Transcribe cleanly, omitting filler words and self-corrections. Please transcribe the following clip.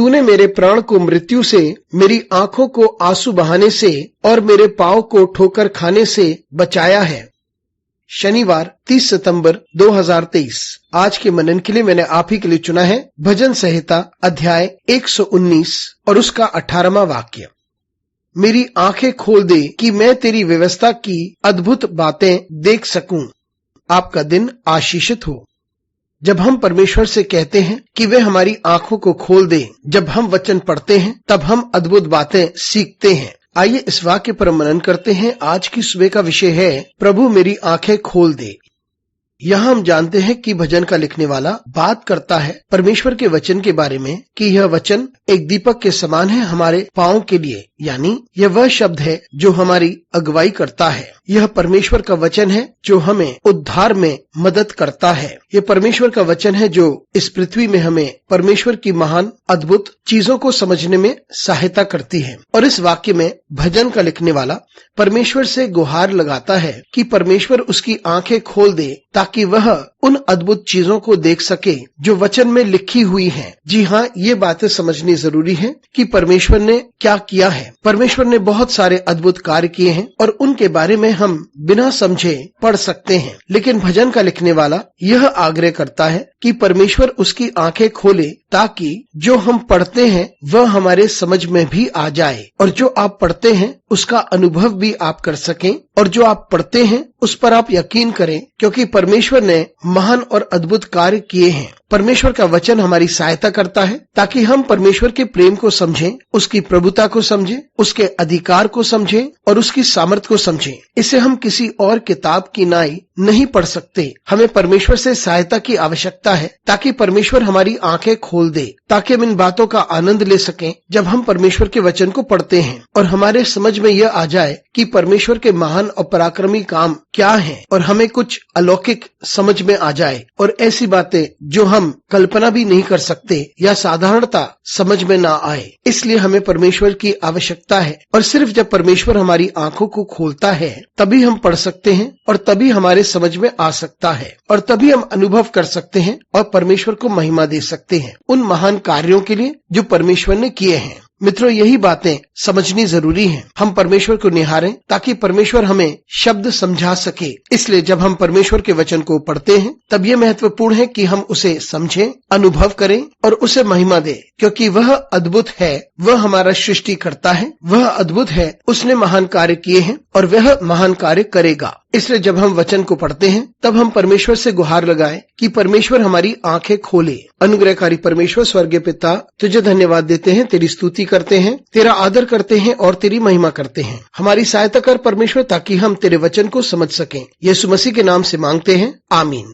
तूने मेरे प्राण को मृत्यु से, मेरी आंखों को आंसू बहाने से और मेरे पांव को ठोकर खाने से बचाया है। शनिवार 30 सितंबर 2023। आज के मनन के लिए मैंने आप ही के लिए चुना है भजन संहिता अध्याय 119 और उसका 18वां वाक्य। मेरी आंखें खोल दे कि मैं तेरी व्यवस्था की अद्भुत बातें देख सकूं। आपका दिन आशीषित हो। जब हम परमेश्वर से कहते हैं कि वे हमारी आंखों को खोल दे, जब हम वचन पढ़ते हैं तब हम अद्भुत बातें सीखते हैं। आइए इस वाक्य पर मनन करते हैं। आज की सुबह का विषय है प्रभु मेरी आंखें खोल दे। यहाँ हम जानते हैं कि भजन का लिखने वाला बात करता है परमेश्वर के वचन के बारे में कि यह वचन एक दीपक के समान है हमारे पांव के लिए, यानी यह वह शब्द है जो हमारी अगुवाई करता है। यह परमेश्वर का वचन है जो हमें उद्धार में मदद करता है। यह परमेश्वर का वचन है जो इस पृथ्वी में हमें परमेश्वर की महान अद्भुत चीजों को समझने में सहायता करती है। और इस वाक्य में भजन का लिखने वाला परमेश्वर से गुहार लगाता है कि परमेश्वर उसकी आंखें खोल दे ताकि वह उन अद्भुत चीजों को देख सके जो वचन में लिखी हुई हैं। जी हाँ, ये बातें समझनी जरूरी है कि परमेश्वर ने क्या किया है। परमेश्वर ने बहुत सारे अद्भुत कार्य किए हैं और उनके बारे में हम बिना समझे पढ़ सकते हैं, लेकिन भजन का लिखने वाला यह आग्रह करता है कि परमेश्वर उसकी आंखें खोले ताकि जो हम पढ़ते हैं वह हमारे समझ में भी आ जाए और जो आप पढ़ते हैं उसका अनुभव भी आप कर सकें और जो आप पढ़ते हैं उस पर आप यकीन करें, क्योंकि परमेश्वर ने महान और अद्भुत कार्य किए हैं। परमेश्वर का वचन हमारी सहायता करता है ताकि हम परमेश्वर के प्रेम को समझें, उसकी प्रभुता को समझें, उसके अधिकार को समझें और उसकी सामर्थ को समझें। इसे हम किसी और किताब की नाई नहीं पढ़ सकते। हमें परमेश्वर से सहायता की आवश्यकता है ताकि परमेश्वर हमारी आंखें खोल दे, ताकि हम इन बातों का आनंद ले सकें जब हम परमेश्वर के वचन को पढ़ते हैं और हमारे समझ में यह आ जाए कि परमेश्वर के महान और पराक्रमी काम क्या हैं और हमें कुछ अलौकिक समझ में आ जाए और ऐसी बातें जो हम कल्पना भी नहीं कर सकते या साधारणता समझ में ना आए। इसलिए हमें परमेश्वर की आवश्यकता है और सिर्फ जब परमेश्वर हमारी आंखों को खोलता है तभी हम पढ़ सकते हैं और तभी हमारे समझ में आ सकता है और तभी हम अनुभव कर सकते हैं और परमेश्वर को महिमा दे सकते हैं उन महान कार्यों के लिए जो परमेश्वर ने किए हैं। मित्रों, यही बातें समझनी जरूरी हैं। हम परमेश्वर को निहारें ताकि परमेश्वर हमें शब्द समझा सके। इसलिए जब हम परमेश्वर के वचन को पढ़ते हैं तब ये महत्वपूर्ण है कि हम उसे समझें, अनुभव करें और उसे महिमा दें, क्योंकि वह अद्भुत है, वह हमारा सृष्टि करता है, वह अद्भुत है, उसने महान कार्य किए हैं और वह महान कार्य करेगा। इसलिए जब हम वचन को पढ़ते हैं तब हम परमेश्वर से गुहार लगाएं कि परमेश्वर हमारी आंखें खोले। अनुग्रहकारी परमेश्वर स्वर्गीय पिता, तुझे धन्यवाद देते हैं, तेरी स्तुति करते हैं, तेरा आदर करते हैं और तेरी महिमा करते हैं। हमारी सहायता कर परमेश्वर ताकि हम तेरे वचन को समझ सकें। यीशु मसीह के नाम से मांगते हैं, आमीन।